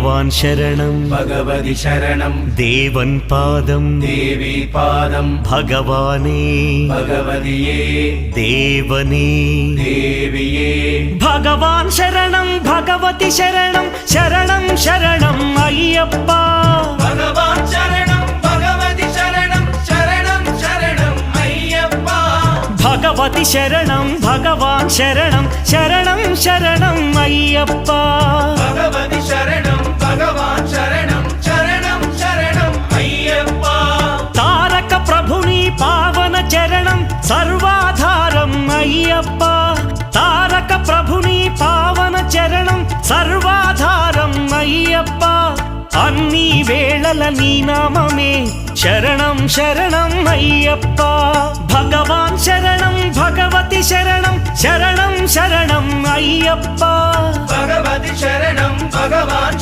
ഭഗവാൻ ശരണം ഭഗവതി ശരണം ദേവൻ പാദം ദേവി പാദം ഭഗവാനേ ഭഗവതിയേ ദേവനേ ദേവിയേ ഭഗവാൻ ശരണം ഭഗവതി ശരണം ശരണം ശരണം അയ്യപ്പ ഭഗവാൻ ശരണം ഭഗവതി ശരണം ശരണം ശരണം അയ്യപ്പ ഭഗവതി ശരണം ഭഗവാൻ ശരണം ശരണം ശരണം അയ്യപ്പ ഭഗവതി ശരണം ഭഗവാൻ ശരണം ശരണം ശരണം അയ്യപ്പ താരക ప్రభుని పావన చరణం సర్వాధారం అయ్యప్ప తారక ప్రభుని పావన చరణం సర్వాధారం అయ్యప్ప అన్ని వేళల నీ నామమే శరణం శరణం అయ్యప్ప భగవాన్ శరణం భగవతి శరణం శరణం శరణం అయ్యప్ప భగవతి శరణం భగవాన్